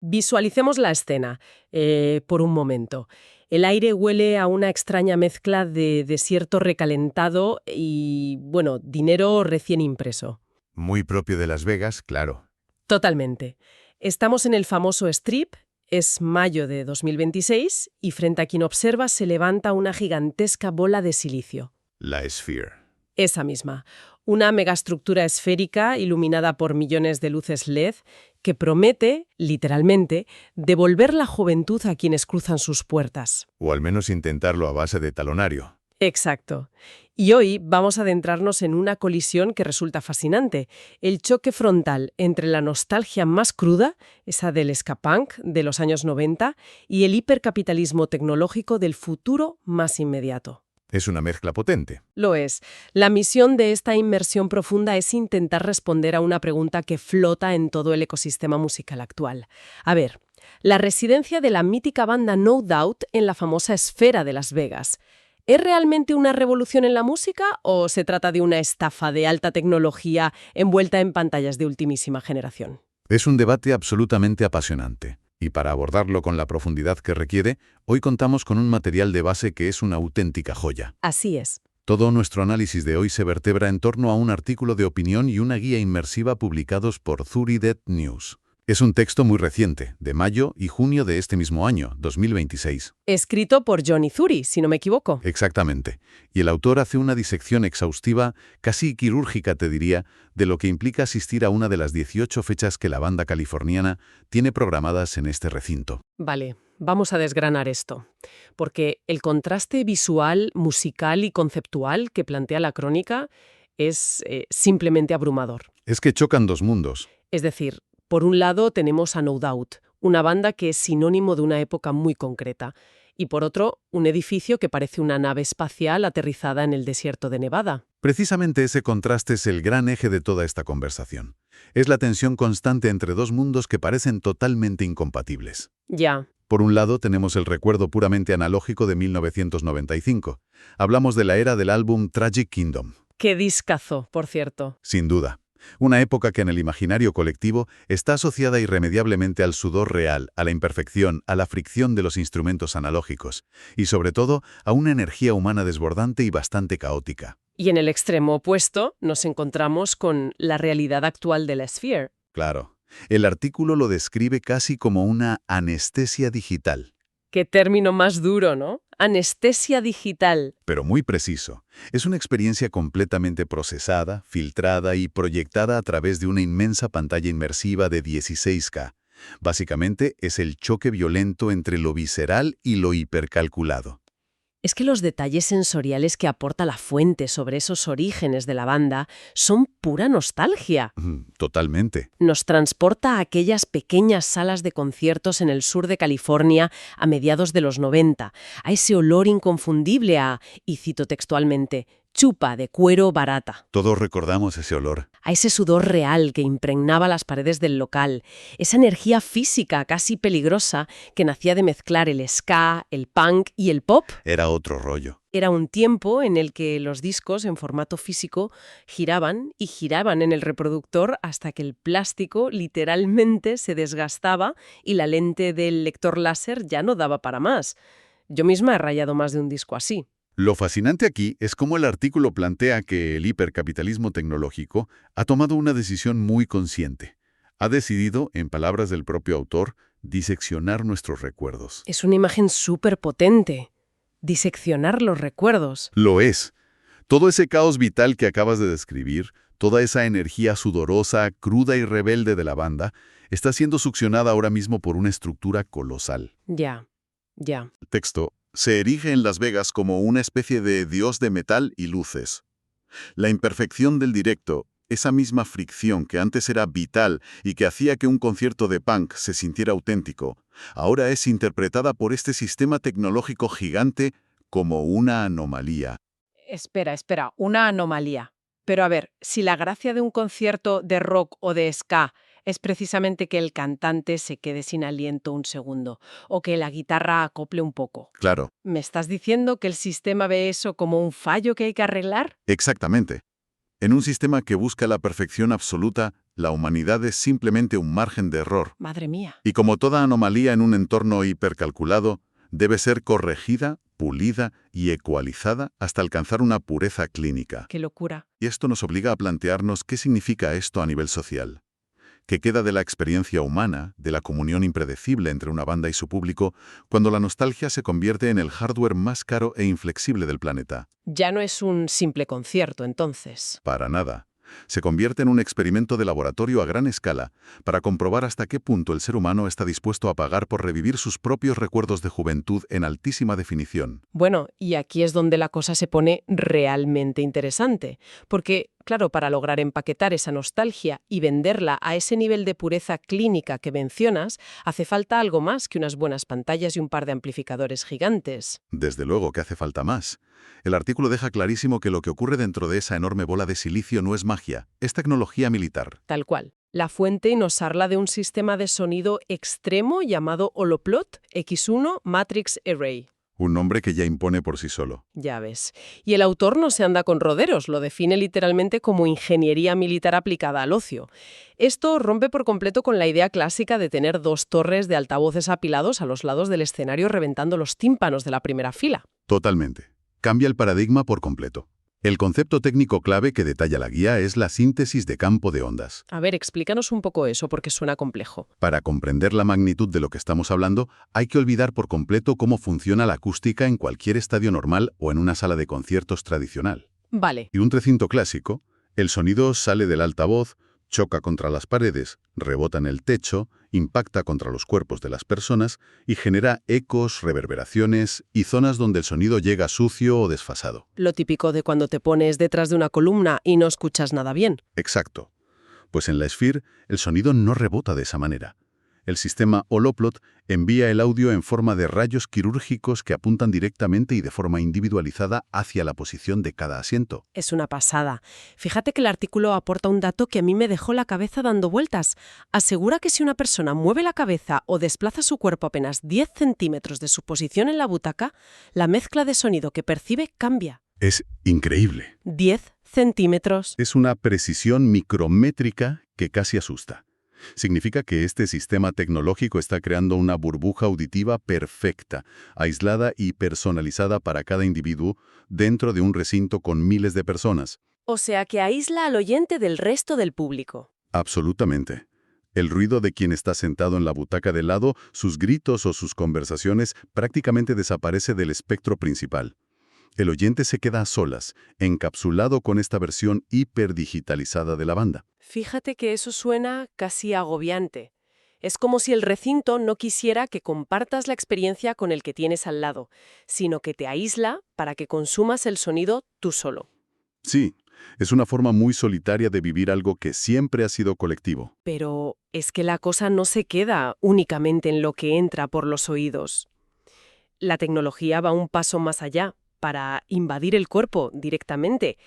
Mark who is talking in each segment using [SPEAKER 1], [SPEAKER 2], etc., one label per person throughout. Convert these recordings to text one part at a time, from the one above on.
[SPEAKER 1] Visualicemos la escena por un momento. El aire huele a una extraña mezcla de desierto recalentado y, bueno, dinero recién impreso.
[SPEAKER 2] Muy propio de Las Vegas, claro.
[SPEAKER 1] Totalmente. Estamos en el famoso Strip, es mayo de 2026 y frente a quien observa se levanta una gigantesca bola de silicio.
[SPEAKER 2] La Sphere.
[SPEAKER 1] Esa misma. Una megaestructura esférica iluminada por millones de luces LED que promete, literalmente, devolver la juventud a quienes cruzan sus puertas.
[SPEAKER 2] O al menos intentarlo a base de talonario.
[SPEAKER 1] Exacto. Y hoy vamos a adentrarnos en una colisión que resulta fascinante, el choque frontal entre la nostalgia más cruda, esa del ska punk de los años 90, y el hipercapitalismo tecnológico del futuro más inmediato.
[SPEAKER 2] Es una mezcla potente.
[SPEAKER 1] Lo es. La misión de esta inmersión profunda es intentar responder a una pregunta que flota en todo el ecosistema musical actual. A ver, la residencia de la mítica banda No Doubt en la famosa esfera de Las Vegas. ¿Es realmente una revolución en la música o se trata de una estafa de alta tecnología envuelta en pantallas de ultimísima generación?
[SPEAKER 2] Es un debate absolutamente apasionante. Y para abordarlo con la profundidad que requiere, hoy contamos con un material de base que es una auténtica joya.
[SPEAKER 1] Así es.
[SPEAKER 2] Todo nuestro análisis de hoy se vertebra en torno a un artículo de opinión y una guía inmersiva publicados por Thuridet News. Es un texto muy reciente, de mayo y junio de este mismo año, 2026.
[SPEAKER 1] Escrito por Johnny Zuri, si no me equivoco.
[SPEAKER 2] Exactamente. Y el autor hace una disección exhaustiva, casi quirúrgica te diría, de lo que implica asistir a una de las 18 fechas que la banda californiana tiene programadas en este recinto.
[SPEAKER 1] Vale, vamos a desgranar esto, porque el contraste visual, musical y conceptual que plantea la crónica es simplemente abrumador.
[SPEAKER 2] Es que chocan dos mundos.
[SPEAKER 1] Es decir, por un lado tenemos a No Doubt, una banda que es sinónimo de una época muy concreta, y por otro, un edificio que parece una nave espacial aterrizada en el desierto de Nevada.
[SPEAKER 2] Precisamente ese contraste es el gran eje de toda esta conversación. Es la tensión constante entre dos mundos que parecen totalmente incompatibles.
[SPEAKER 1] Ya.
[SPEAKER 2] Por un lado, tenemos el recuerdo puramente analógico de 1995. Hablamos de la era del álbum Tragic Kingdom.
[SPEAKER 1] Qué discazo, por cierto.
[SPEAKER 2] Sin duda. Una época que en el imaginario colectivo está asociada irremediablemente al sudor real, a la imperfección, a la fricción de los instrumentos analógicos, y sobre todo a una energía humana desbordante y bastante caótica.
[SPEAKER 1] Y en el extremo opuesto nos encontramos con la realidad actual de la Sphere.
[SPEAKER 2] Claro. El artículo lo describe casi como una anestesia digital.
[SPEAKER 1] Qué término más duro, ¿no? Anestesia digital.
[SPEAKER 2] Pero muy preciso. Es una experiencia completamente procesada, filtrada y proyectada a través de una inmensa pantalla inmersiva de 16K. Básicamente es el choque violento entre lo visceral y lo hipercalculado.
[SPEAKER 1] Es que los detalles sensoriales que aporta la fuente sobre esos orígenes de la banda son pura nostalgia.
[SPEAKER 2] Totalmente.
[SPEAKER 1] Nos transporta a aquellas pequeñas salas de conciertos en el sur de California a mediados de los 90, a ese olor inconfundible a, y cito textualmente, chupa de cuero barata.
[SPEAKER 2] Todos recordamos ese olor.
[SPEAKER 1] A ese sudor real que impregnaba las paredes del local, esa energía física casi peligrosa que nacía de mezclar el ska, el punk y el pop.
[SPEAKER 2] Era otro rollo.
[SPEAKER 1] Era un tiempo en el que los discos en formato físico giraban y giraban en el reproductor hasta que el plástico literalmente se desgastaba y la lente del lector láser ya no daba para más. Yo misma he rayado más de un disco así.
[SPEAKER 2] Lo fascinante aquí es cómo el artículo plantea que el hipercapitalismo tecnológico ha tomado una decisión muy consciente. Ha decidido, en palabras del propio autor, diseccionar nuestros recuerdos.
[SPEAKER 1] Es una imagen súper potente. Diseccionar los recuerdos.
[SPEAKER 2] Lo es. Todo ese caos vital que acabas de describir, toda esa energía sudorosa, cruda y rebelde de la banda, está siendo succionada ahora mismo por una estructura colosal.
[SPEAKER 1] Ya.
[SPEAKER 2] El texto se erige en Las Vegas como una especie de dios de metal y luces. La imperfección del directo, esa misma fricción que antes era vital y que hacía que un concierto de punk se sintiera auténtico, ahora es interpretada por este sistema tecnológico gigante como una anomalía.
[SPEAKER 1] Espera, una anomalía. Pero a ver, si la gracia de un concierto de rock o de ska es precisamente que el cantante se quede sin aliento un segundo o que la guitarra acople un poco.
[SPEAKER 2] Claro.
[SPEAKER 1] ¿Me estás diciendo que el sistema ve eso como un fallo que hay que arreglar?
[SPEAKER 2] Exactamente. En un sistema que busca la perfección absoluta, La humanidad es simplemente un margen de error.
[SPEAKER 1] Madre mía.
[SPEAKER 2] Y como toda anomalía en un entorno hipercalculado, debe ser corregida, pulida y ecualizada hasta alcanzar una pureza clínica.
[SPEAKER 1] Qué locura.
[SPEAKER 2] Y esto nos obliga a plantearnos qué significa esto a nivel social. ¿Qué queda de la experiencia humana, de la comunión impredecible entre una banda y su público, cuando la nostalgia se convierte en el hardware más caro e inflexible del planeta?
[SPEAKER 1] Ya no es un simple concierto, entonces.
[SPEAKER 2] Para nada. Se convierte en un experimento de laboratorio a gran escala para comprobar hasta qué punto el ser humano está dispuesto a pagar por revivir sus propios recuerdos de juventud en altísima definición.
[SPEAKER 1] Bueno, y aquí es donde la cosa se pone realmente interesante, porque, claro, para lograr empaquetar esa nostalgia y venderla a ese nivel de pureza clínica que mencionas, hace falta algo más que unas buenas pantallas y un par de amplificadores gigantes.
[SPEAKER 2] Desde luego que hace falta más. El artículo deja clarísimo que lo que ocurre dentro de esa enorme bola de silicio no es magia, es tecnología militar.
[SPEAKER 1] Tal cual. La fuente nos habla de un sistema de sonido extremo llamado Holoplot X1 Matrix Array.
[SPEAKER 2] Un nombre que ya impone por sí solo.
[SPEAKER 1] Ya ves. Y el autor no se anda con roderos, lo define literalmente como ingeniería militar aplicada al ocio. Esto rompe por completo con la idea clásica de tener dos torres de altavoces apilados a los lados del escenario reventando los tímpanos de la primera fila.
[SPEAKER 2] Totalmente. Cambia el paradigma por completo. El concepto técnico clave que detalla la guía es la síntesis de campo de ondas.
[SPEAKER 1] A ver, explícanos un poco eso porque suena complejo.
[SPEAKER 2] Para comprender la magnitud de lo que estamos hablando, hay que olvidar por completo cómo funciona la acústica en cualquier estadio normal o en una sala de conciertos tradicional.
[SPEAKER 1] Vale.
[SPEAKER 2] Y un recinto clásico, el sonido sale del altavoz, choca contra las paredes, rebota en el techo, impacta contra los cuerpos de las personas y genera ecos, reverberaciones y zonas donde el sonido llega sucio o desfasado.
[SPEAKER 1] Lo típico de cuando te pones detrás de una columna y no escuchas nada bien.
[SPEAKER 2] Exacto. Pues en la Sphere el sonido no rebota de esa manera. El sistema Holoplot envía el audio en forma de rayos quirúrgicos que apuntan directamente y de forma individualizada hacia la posición de cada asiento.
[SPEAKER 1] Es una pasada. Fíjate que el artículo aporta un dato que a mí me dejó la cabeza dando vueltas. Asegura que si una persona mueve la cabeza o desplaza su cuerpo apenas 10 centímetros de su posición en la butaca, la mezcla de sonido que percibe cambia.
[SPEAKER 2] Es increíble.
[SPEAKER 1] 10 centímetros.
[SPEAKER 2] Es una precisión micrométrica que casi asusta. Significa que este sistema tecnológico está creando una burbuja auditiva perfecta, aislada y personalizada para cada individuo dentro de un recinto con miles de personas.
[SPEAKER 1] O sea que aísla al oyente del resto del público.
[SPEAKER 2] Absolutamente. El ruido de quien está sentado en la butaca de lado, sus gritos o sus conversaciones prácticamente desaparece del espectro principal. El oyente se queda a solas, encapsulado con esta versión hiperdigitalizada de la banda.
[SPEAKER 1] Fíjate que eso suena casi agobiante. Es como si el recinto no quisiera que compartas la experiencia con el que tienes al lado, sino que te aísla para que consumas el sonido tú solo.
[SPEAKER 2] Sí, es una forma muy solitaria de vivir algo que siempre ha sido colectivo.
[SPEAKER 1] Pero es que la cosa no se queda únicamente en lo que entra por los oídos. La tecnología va un paso más allá, para invadir el cuerpo directamente.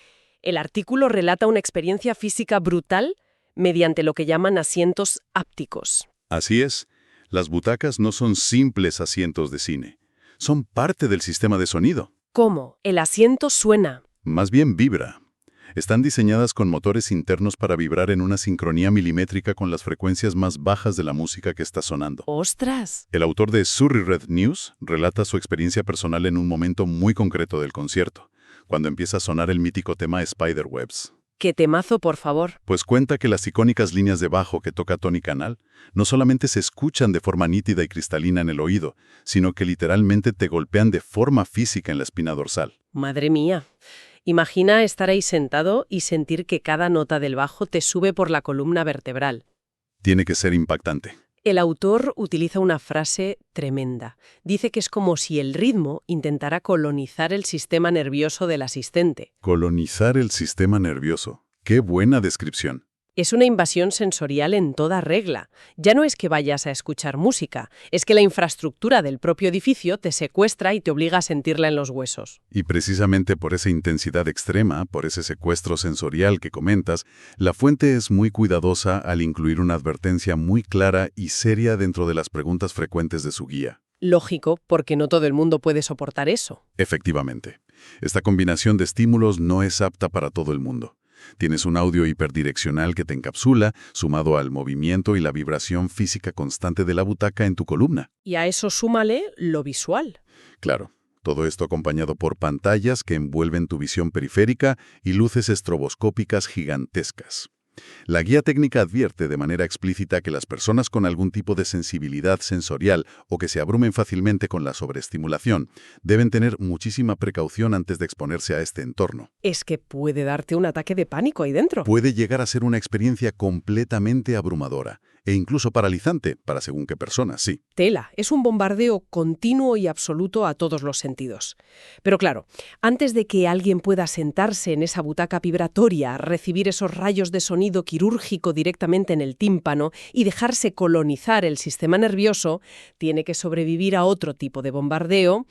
[SPEAKER 1] El artículo relata una experiencia física brutal mediante lo que llaman asientos ápticos.
[SPEAKER 2] Así es, las butacas no son simples asientos de cine. Son parte del sistema de sonido.
[SPEAKER 1] ¿Cómo? El asiento suena.
[SPEAKER 2] Más bien vibra. Están diseñadas con motores internos para vibrar en una sincronía milimétrica con las frecuencias más bajas de la música que está sonando.
[SPEAKER 1] ¡Ostras!
[SPEAKER 2] El autor de Surrey Red News relata su experiencia personal en un momento muy concreto del concierto, cuando empieza a sonar el mítico tema Spiderwebs.
[SPEAKER 1] ¡Qué temazo, por favor!
[SPEAKER 2] Pues cuenta que las icónicas líneas de bajo que toca Tony Canal no solamente se escuchan de forma nítida y cristalina en el oído, sino que literalmente te golpean de forma física en la espina dorsal.
[SPEAKER 1] ¡Madre mía! Imagina estar ahí sentado y sentir que cada nota del bajo te sube por la columna vertebral.
[SPEAKER 2] Tiene que ser impactante.
[SPEAKER 1] El autor utiliza una frase tremenda. Dice que es como si el ritmo intentara colonizar el sistema nervioso del asistente.
[SPEAKER 2] Colonizar el sistema nervioso. ¡Qué buena descripción!
[SPEAKER 1] Es una invasión sensorial en toda regla. Ya no es que vayas a escuchar música, es que la infraestructura del propio edificio te secuestra y te obliga a sentirla en los huesos.
[SPEAKER 2] Y precisamente por esa intensidad extrema, por ese secuestro sensorial que comentas, la fuente es muy cuidadosa al incluir una advertencia muy clara y seria dentro de las preguntas frecuentes de su guía.
[SPEAKER 1] Lógico, porque no todo el mundo puede soportar eso.
[SPEAKER 2] Efectivamente, esta combinación de estímulos no es apta para todo el mundo. Tienes un audio hiperdireccional que te encapsula, sumado al movimiento y la vibración física constante de la butaca en tu columna.
[SPEAKER 1] Y a eso súmale lo visual.
[SPEAKER 2] Claro, todo esto acompañado por pantallas que envuelven tu visión periférica y luces estroboscópicas gigantescas. La guía técnica advierte de manera explícita que las personas con algún tipo de sensibilidad sensorial o que se abrumen fácilmente con la sobreestimulación deben tener muchísima precaución antes de exponerse a este entorno.
[SPEAKER 1] Es que puede darte un ataque de pánico ahí dentro.
[SPEAKER 2] Puede llegar a ser una experiencia completamente abrumadora e incluso paralizante para según qué personas, sí.
[SPEAKER 1] Tela, es un bombardeo continuo y absoluto a todos los sentidos. Pero claro, antes de que alguien pueda sentarse en esa butaca vibratoria, recibir esos rayos de sonido quirúrgico directamente en el tímpano y dejarse colonizar el sistema nervioso, tiene que sobrevivir a otro tipo de bombardeo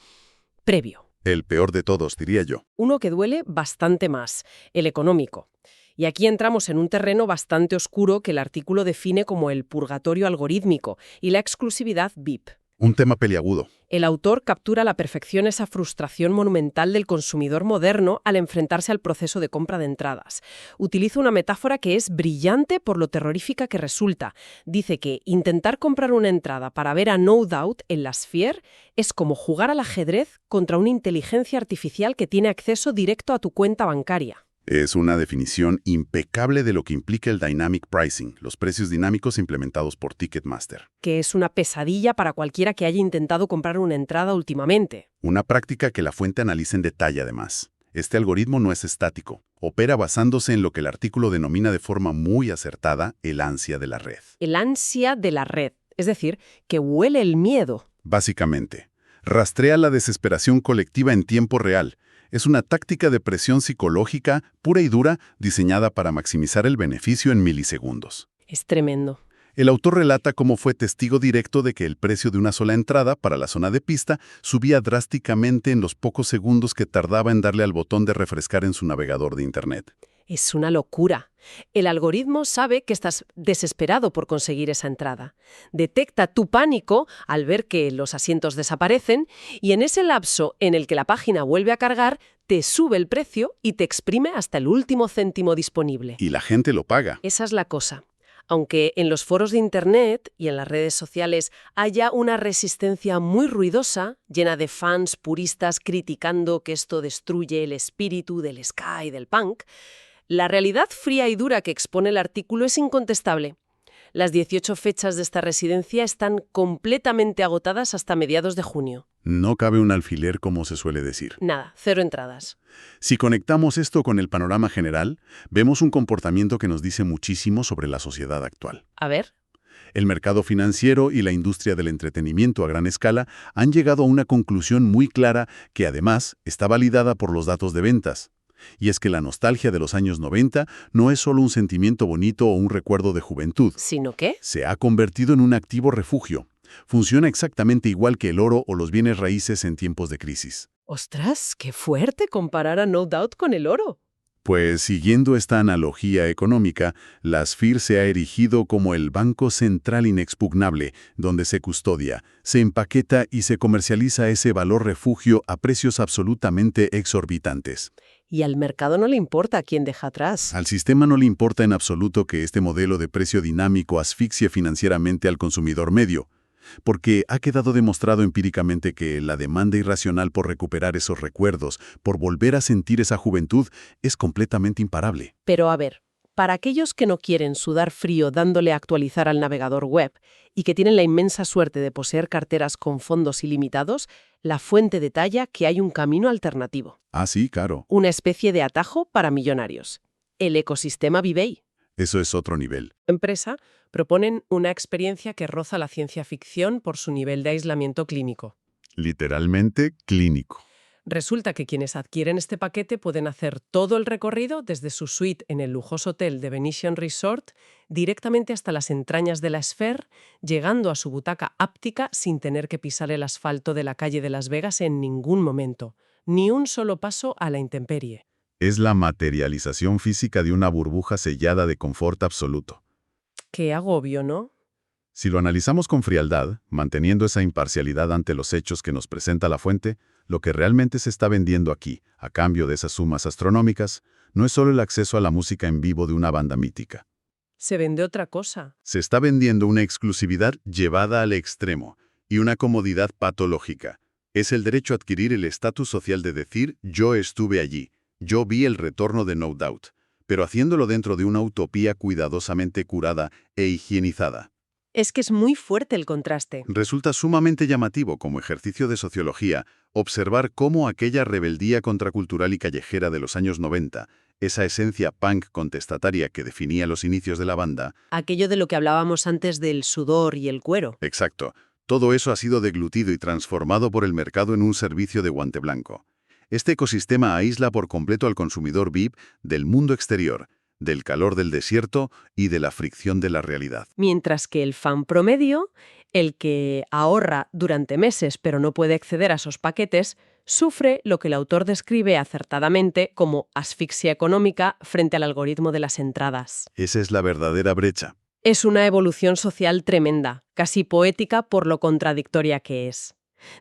[SPEAKER 1] previo.
[SPEAKER 2] El peor de todos, diría yo.
[SPEAKER 1] Uno que duele bastante más, el económico. Y aquí entramos en un terreno bastante oscuro que el artículo define como el purgatorio algorítmico y la exclusividad VIP.
[SPEAKER 2] Un tema peliagudo.
[SPEAKER 1] El autor captura a la perfección esa frustración monumental del consumidor moderno al enfrentarse al proceso de compra de entradas. Utiliza una metáfora que es brillante por lo terrorífica que resulta. Dice que intentar comprar una entrada para ver a No Doubt en la Sphere es como jugar al ajedrez contra una inteligencia artificial que tiene acceso directo a tu cuenta bancaria.
[SPEAKER 2] Es una definición impecable de lo que implica el Dynamic Pricing, los precios dinámicos implementados por Ticketmaster.
[SPEAKER 1] Que es una pesadilla para cualquiera que haya intentado comprar una entrada últimamente.
[SPEAKER 2] Una práctica que la fuente analiza en detalle además. Este algoritmo no es estático. Opera basándose en lo que el artículo denomina de forma muy acertada el ansia de la red.
[SPEAKER 1] El ansia de la red, es decir, que huele el miedo.
[SPEAKER 2] Básicamente, rastrea la desesperación colectiva en tiempo real. Es una táctica de presión psicológica pura y dura diseñada para maximizar el beneficio en milisegundos.
[SPEAKER 1] Es tremendo.
[SPEAKER 2] El autor relata cómo fue testigo directo de que el precio de una sola entrada para la zona de pista subía drásticamente en los pocos segundos que tardaba en darle al botón de refrescar en su navegador de Internet.
[SPEAKER 1] Es una locura. El algoritmo sabe que estás desesperado por conseguir esa entrada. Detecta tu pánico al ver que los asientos desaparecen y en ese lapso en el que la página vuelve a cargar, te sube el precio y te exprime hasta el último céntimo disponible.
[SPEAKER 2] Y la gente lo paga.
[SPEAKER 1] Esa es la cosa. Aunque en los foros de Internet y en las redes sociales haya una resistencia muy ruidosa, llena de fans puristas criticando que esto destruye el espíritu del ska y del punk, la realidad fría y dura que expone el artículo es incontestable. Las 18 fechas de esta residencia están completamente agotadas hasta mediados de junio.
[SPEAKER 2] No cabe un alfiler, como se suele decir.
[SPEAKER 1] Nada, 0 entradas.
[SPEAKER 2] Si conectamos esto con el panorama general, vemos un comportamiento que nos dice muchísimo sobre la sociedad actual.
[SPEAKER 1] A ver.
[SPEAKER 2] El mercado financiero y la industria del entretenimiento a gran escala han llegado a una conclusión muy clara que además está validada por los datos de ventas. Y es que la nostalgia de los años 90 no es solo un sentimiento bonito o un recuerdo de juventud.
[SPEAKER 1] ¿Sino qué?
[SPEAKER 2] Se ha convertido en un activo refugio. Funciona exactamente igual que el oro o los bienes raíces en tiempos de crisis.
[SPEAKER 1] ¡Ostras! ¡Qué fuerte comparar a No Doubt con el oro!
[SPEAKER 2] Pues siguiendo esta analogía económica, la Sphere se ha erigido como el banco central inexpugnable, donde se custodia, se empaqueta y se comercializa ese valor refugio a precios absolutamente exorbitantes.
[SPEAKER 1] Y al mercado no le importa quién deja atrás.
[SPEAKER 2] Al sistema no le importa en absoluto que este modelo de precio dinámico asfixie financieramente al consumidor medio, porque ha quedado demostrado empíricamente que la demanda irracional por recuperar esos recuerdos, por volver a sentir esa juventud, es completamente imparable.
[SPEAKER 1] Pero a ver, para aquellos que no quieren sudar frío dándole a actualizar al navegador web y que tienen la inmensa suerte de poseer carteras con fondos ilimitados, la fuente detalla que hay un camino alternativo.
[SPEAKER 2] Ah, sí, claro.
[SPEAKER 1] Una especie de atajo para millonarios. El ecosistema Vivey.
[SPEAKER 2] Eso es otro nivel.
[SPEAKER 1] Empresa proponen una experiencia que roza la ciencia ficción por su nivel de aislamiento clínico.
[SPEAKER 2] Literalmente clínico.
[SPEAKER 1] Resulta que quienes adquieren este paquete pueden hacer todo el recorrido desde su suite en el lujoso hotel de Venetian Resort directamente hasta las entrañas de la Sphere, llegando a su butaca áptica sin tener que pisar el asfalto de la calle de Las Vegas en ningún momento. Ni un solo paso a la intemperie.
[SPEAKER 2] Es la materialización física de una burbuja sellada de confort absoluto.
[SPEAKER 1] Qué agobio, ¿no?
[SPEAKER 2] Si lo analizamos con frialdad, manteniendo esa imparcialidad ante los hechos que nos presenta la fuente, lo que realmente se está vendiendo aquí, a cambio de esas sumas astronómicas, no es solo el acceso a la música en vivo de una banda mítica.
[SPEAKER 1] Se vende otra cosa.
[SPEAKER 2] Se está vendiendo una exclusividad llevada al extremo y una comodidad patológica. Es el derecho a adquirir el estatus social de decir «yo estuve allí, yo vi el retorno de No Doubt», pero haciéndolo dentro de una utopía cuidadosamente curada e higienizada.
[SPEAKER 1] Es que es muy fuerte el contraste.
[SPEAKER 2] Resulta sumamente llamativo como ejercicio de sociología observar cómo aquella rebeldía contracultural y callejera de los años 90, esa esencia punk contestataria que definía los inicios de la banda.
[SPEAKER 1] Aquello de lo que hablábamos antes del sudor y el cuero.
[SPEAKER 2] Exacto. Todo eso ha sido deglutido y transformado por el mercado en un servicio de guante blanco. Este ecosistema aísla por completo al consumidor VIP del mundo exterior, del calor del desierto y de la fricción de la realidad.
[SPEAKER 1] Mientras que el fan promedio, el que ahorra durante meses pero no puede acceder a esos paquetes, sufre lo que el autor describe acertadamente como asfixia económica frente al algoritmo de las entradas.
[SPEAKER 2] Esa es la verdadera brecha.
[SPEAKER 1] Es una evolución social tremenda, casi poética por lo contradictoria que es.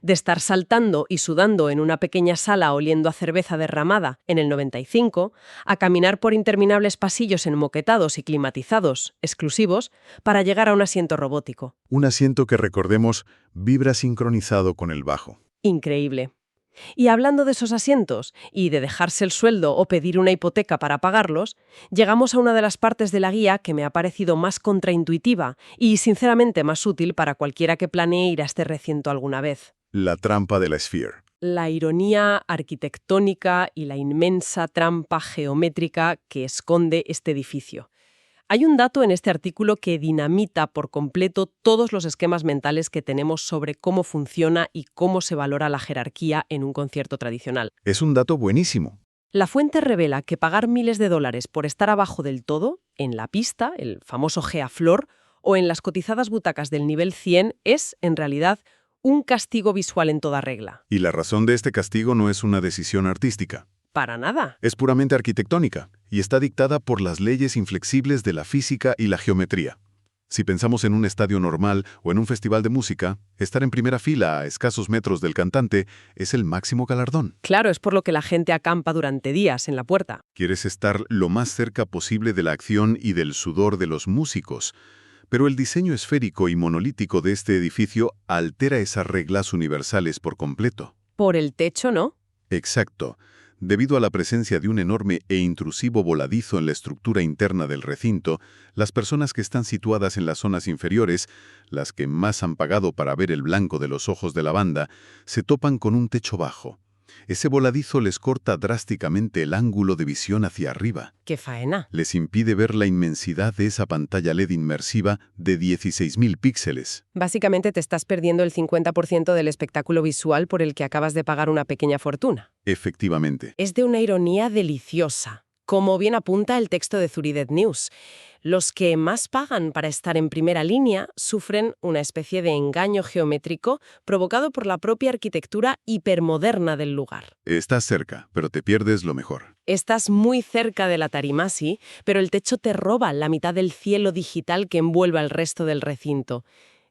[SPEAKER 1] De estar saltando y sudando en una pequeña sala oliendo a cerveza derramada en el 95, a caminar por interminables pasillos enmoquetados y climatizados, exclusivos, para llegar a un asiento robótico.
[SPEAKER 2] Un asiento que, recordemos, vibra sincronizado con el bajo.
[SPEAKER 1] Increíble. Y hablando de esos asientos y de dejarse el sueldo o pedir una hipoteca para pagarlos, llegamos a una de las partes de la guía que me ha parecido más contraintuitiva y, sinceramente, más útil para cualquiera que planee ir a este recinto alguna vez.
[SPEAKER 2] La trampa de la Sphere.
[SPEAKER 1] La ironía arquitectónica y la inmensa trampa geométrica que esconde este edificio. Hay un dato en este artículo que dinamita por completo todos los esquemas mentales que tenemos sobre cómo funciona y cómo se valora la jerarquía en un concierto tradicional.
[SPEAKER 2] Es un dato buenísimo.
[SPEAKER 1] La fuente revela que pagar miles de dólares por estar abajo del todo, en la pista, el famoso geaflor, o en las cotizadas butacas del nivel 100 es, en realidad, un castigo visual en toda regla.
[SPEAKER 2] Y la razón de este castigo no es una decisión artística.
[SPEAKER 1] Para nada.
[SPEAKER 2] Es puramente arquitectónica y está dictada por las leyes inflexibles de la física y la geometría. Si pensamos en un estadio normal o en un festival de música, estar en primera fila a escasos metros del cantante es el máximo galardón.
[SPEAKER 1] Claro, es por lo que la gente acampa durante días en la puerta.
[SPEAKER 2] Quieres estar lo más cerca posible de la acción y del sudor de los músicos. Pero el diseño esférico y monolítico de este edificio altera esas reglas universales por completo.
[SPEAKER 1] Por el techo, ¿no?
[SPEAKER 2] Exacto. Debido a la presencia de un enorme e intrusivo voladizo en la estructura interna del recinto, las personas que están situadas en las zonas inferiores, las que más han pagado para ver el blanco de los ojos de la banda, se topan con un techo bajo. Ese voladizo les corta drásticamente el ángulo de visión hacia arriba.
[SPEAKER 1] ¡Qué faena!
[SPEAKER 2] Les impide ver la inmensidad de esa pantalla LED inmersiva de 16.000 píxeles.
[SPEAKER 1] Básicamente te estás perdiendo el 50% del espectáculo visual por el que acabas de pagar una pequeña fortuna.
[SPEAKER 2] Efectivamente.
[SPEAKER 1] Es de una ironía deliciosa. Como bien apunta el texto de Zuridet News, los que más pagan para estar en primera línea sufren una especie de engaño geométrico provocado por la propia arquitectura hipermoderna del lugar.
[SPEAKER 2] Estás cerca, pero te pierdes lo mejor.
[SPEAKER 1] Estás muy cerca de la tarima, sí, pero el techo te roba la mitad del cielo digital que envuelve al resto del recinto.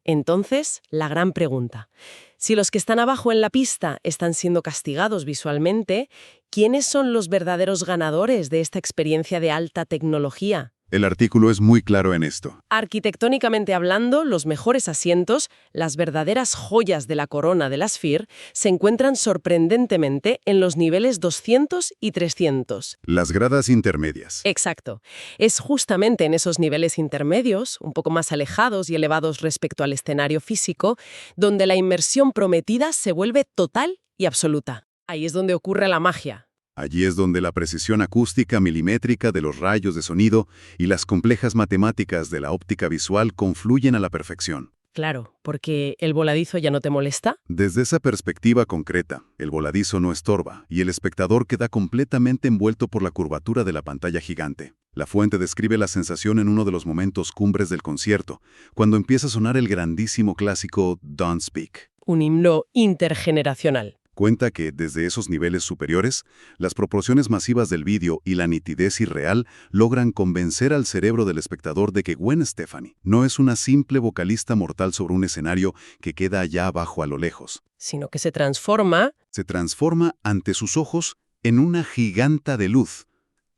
[SPEAKER 1] Entonces, la gran pregunta. Si los que están abajo en la pista están siendo castigados visualmente, ¿quiénes son los verdaderos ganadores de esta experiencia de alta tecnología?
[SPEAKER 2] El artículo es muy claro en esto.
[SPEAKER 1] Arquitectónicamente hablando, los mejores asientos, las verdaderas joyas de la corona de la Sphere, se encuentran sorprendentemente en los niveles 200 y 300.
[SPEAKER 2] Las gradas intermedias.
[SPEAKER 1] Exacto. Es justamente en esos niveles intermedios, un poco más alejados y elevados respecto al escenario físico, donde la inmersión prometida se vuelve total y absoluta. Ahí es donde ocurre la magia.
[SPEAKER 2] Allí es donde la precisión acústica milimétrica de los rayos de sonido y las complejas matemáticas de la óptica visual confluyen a la perfección.
[SPEAKER 1] Claro, porque el voladizo ya no te molesta.
[SPEAKER 2] Desde esa perspectiva concreta, el voladizo no estorba y el espectador queda completamente envuelto por la curvatura de la pantalla gigante. La fuente describe la sensación en uno de los momentos cumbres del concierto, cuando empieza a sonar el grandísimo clásico Don't Speak.
[SPEAKER 1] Un himno intergeneracional.
[SPEAKER 2] Cuenta que, desde esos niveles superiores, las proporciones masivas del vídeo y la nitidez irreal logran convencer al cerebro del espectador de que Gwen Stefani no es una simple vocalista mortal sobre un escenario que queda allá abajo a lo lejos.
[SPEAKER 1] Sino que se transforma
[SPEAKER 2] Se transforma ante sus ojos en una giganta de luz,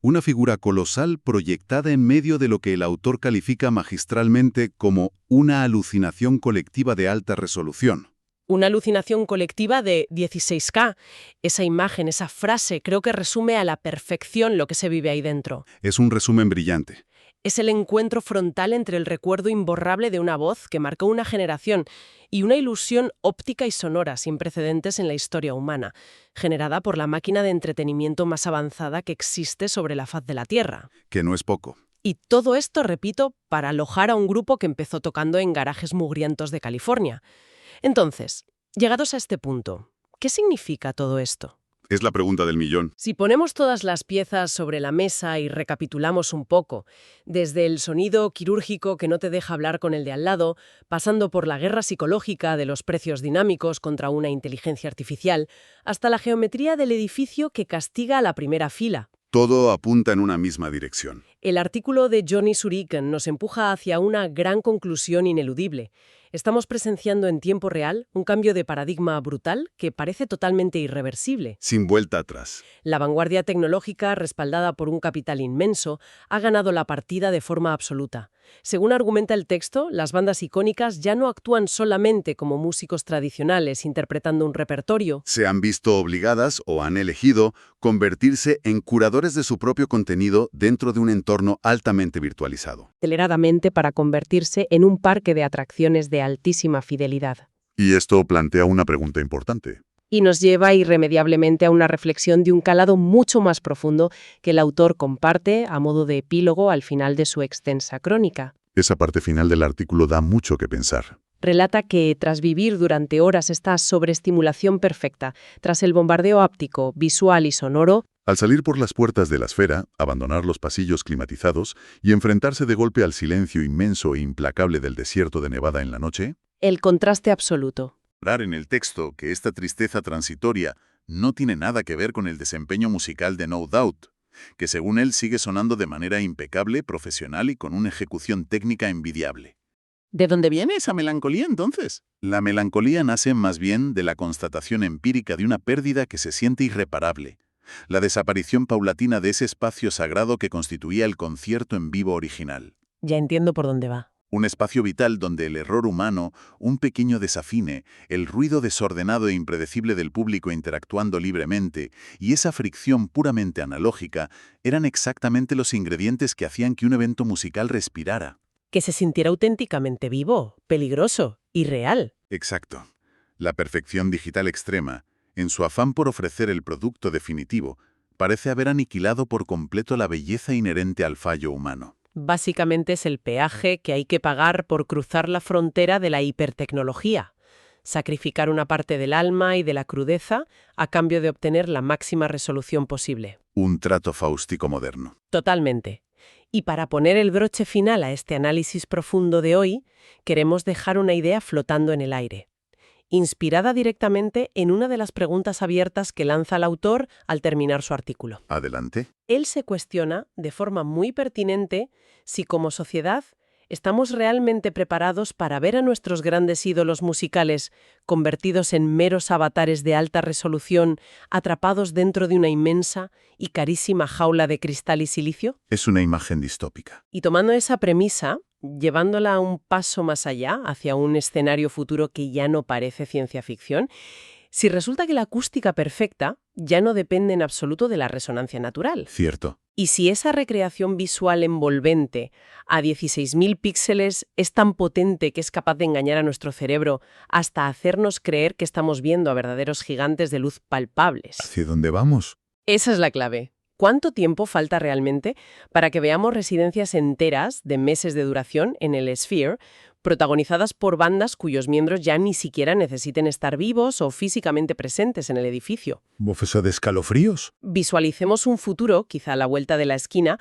[SPEAKER 2] Una figura colosal proyectada en medio de lo que el autor califica magistralmente como una alucinación colectiva de alta resolución.
[SPEAKER 1] Una alucinación colectiva de 16K. Esa imagen, esa frase, creo que resume a la perfección lo que se vive ahí dentro.
[SPEAKER 2] Es un resumen brillante.
[SPEAKER 1] Es el encuentro frontal entre el recuerdo imborrable de una voz que marcó una generación y una ilusión óptica y sonora sin precedentes en la historia humana, generada por la máquina de entretenimiento más avanzada que existe sobre la faz de la Tierra.
[SPEAKER 2] Que no es poco.
[SPEAKER 1] Y todo esto, repito, para alojar a un grupo que empezó tocando en garajes mugrientos de California. Entonces, llegados a este punto, ¿qué significa todo esto?
[SPEAKER 2] Es la pregunta del millón.
[SPEAKER 1] Si ponemos todas las piezas sobre la mesa y recapitulamos un poco, desde el sonido quirúrgico que no te deja hablar con el de al lado, pasando por la guerra psicológica de los precios dinámicos contra una inteligencia artificial, hasta la geometría del edificio que castiga a la primera fila.
[SPEAKER 2] Todo apunta en una misma dirección.
[SPEAKER 1] El artículo de Johnny Surican nos empuja hacia una gran conclusión ineludible. Estamos presenciando en tiempo real un cambio de paradigma brutal que parece totalmente irreversible.
[SPEAKER 2] Sin vuelta atrás.
[SPEAKER 1] La vanguardia tecnológica, respaldada por un capital inmenso, ha ganado la partida de forma absoluta. Según argumenta el texto, las bandas icónicas ya no actúan solamente como músicos tradicionales interpretando un repertorio.
[SPEAKER 2] Se han visto obligadas o han elegido convertirse en curadores de su propio contenido dentro de un entorno altamente virtualizado.
[SPEAKER 1] Aceleradamente para convertirse en un parque de atracciones de altísima fidelidad.
[SPEAKER 2] Y esto plantea una pregunta importante.
[SPEAKER 1] Y nos lleva irremediablemente a una reflexión de un calado mucho más profundo que el autor comparte a modo de epílogo al final de su extensa crónica.
[SPEAKER 2] Esa parte final del artículo da mucho que pensar.
[SPEAKER 1] Relata que, tras vivir durante horas esta sobreestimulación perfecta, tras el bombardeo áptico, visual y sonoro,
[SPEAKER 2] al salir por las puertas de la esfera, abandonar los pasillos climatizados y enfrentarse de golpe al silencio inmenso e implacable del desierto de Nevada en la noche,
[SPEAKER 1] el contraste absoluto.
[SPEAKER 2] En el texto que esta tristeza transitoria no tiene nada que ver con el desempeño musical de No Doubt, que según él sigue sonando de manera impecable, profesional y con una ejecución técnica envidiable.
[SPEAKER 1] ¿De dónde
[SPEAKER 2] ¿Viene esa melancolía entonces? La melancolía nace más bien de la constatación empírica de una pérdida que se siente irreparable, la desaparición paulatina de ese espacio sagrado que constituía el concierto en vivo original.
[SPEAKER 1] Ya entiendo por dónde va.
[SPEAKER 2] Un espacio vital donde el error humano, un pequeño desafine, el ruido desordenado e impredecible del público interactuando libremente y esa fricción puramente analógica eran exactamente los ingredientes que hacían que un evento musical respirara.
[SPEAKER 1] Que se sintiera auténticamente vivo, peligroso y real.
[SPEAKER 2] Exacto. La perfección digital extrema, en su afán por ofrecer el producto definitivo, parece haber aniquilado por completo la belleza inherente al fallo humano.
[SPEAKER 1] Básicamente es el peaje que hay que pagar por cruzar la frontera de la hipertecnología. Sacrificar una parte del alma y de la crudeza a cambio de obtener la máxima resolución posible.
[SPEAKER 2] Un trato fáustico moderno.
[SPEAKER 1] Totalmente. Y para poner el broche final a este análisis profundo de hoy, queremos dejar una idea flotando en el aire, inspirada directamente en una de las preguntas abiertas que lanza el autor al terminar su artículo.
[SPEAKER 2] Adelante.
[SPEAKER 1] Él se cuestiona, de forma muy pertinente, si como sociedad estamos realmente preparados para ver a nuestros grandes ídolos musicales convertidos en meros avatares de alta resolución, atrapados dentro de una inmensa y carísima jaula de cristal y silicio.
[SPEAKER 2] Es una imagen distópica.
[SPEAKER 1] Y tomando esa premisa, llevándola un paso más allá, hacia un escenario futuro que ya no parece ciencia ficción, si resulta que la acústica perfecta ya no depende en absoluto de la resonancia natural.
[SPEAKER 2] Cierto.
[SPEAKER 1] Y si esa recreación visual envolvente a 16.000 píxeles es tan potente que es capaz de engañar a nuestro cerebro hasta hacernos creer que estamos viendo a verdaderos gigantes de luz palpables.
[SPEAKER 2] ¿Hacia dónde vamos?
[SPEAKER 1] Esa es la clave. ¿Cuánto tiempo falta realmente para que veamos residencias enteras de meses de duración en el Sphere, protagonizadas por bandas cuyos miembros ya ni siquiera necesiten estar vivos o físicamente presentes en el edificio?
[SPEAKER 2] ¿Bofesa de escalofríos?
[SPEAKER 1] Visualicemos un futuro, quizá a la vuelta de la esquina,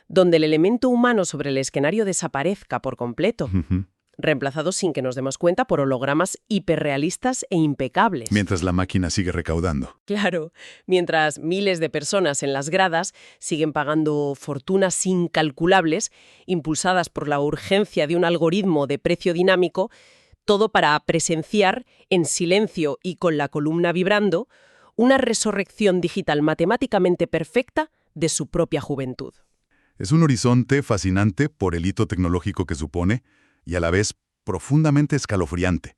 [SPEAKER 1] donde el elemento humano sobre el escenario desaparezca por completo, reemplazado sin que nos demos cuenta por hologramas hiperrealistas e impecables.
[SPEAKER 2] Mientras la máquina sigue recaudando.
[SPEAKER 1] Claro, mientras miles de personas en las gradas siguen pagando fortunas incalculables, impulsadas por la urgencia de un algoritmo de precio dinámico, todo para presenciar, en silencio y con la columna vibrando, una resurrección digital matemáticamente perfecta de su propia juventud.
[SPEAKER 3] Es un horizonte fascinante por el hito tecnológico que supone y a la vez profundamente escalofriante,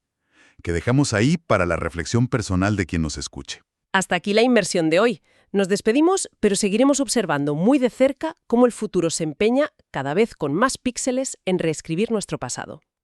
[SPEAKER 3] que dejamos ahí para la reflexión personal de quien nos escuche.
[SPEAKER 1] Hasta aquí la inmersión de hoy. Nos despedimos, pero seguiremos observando muy de cerca cómo el futuro se empeña, cada vez con más píxeles, en reescribir nuestro pasado.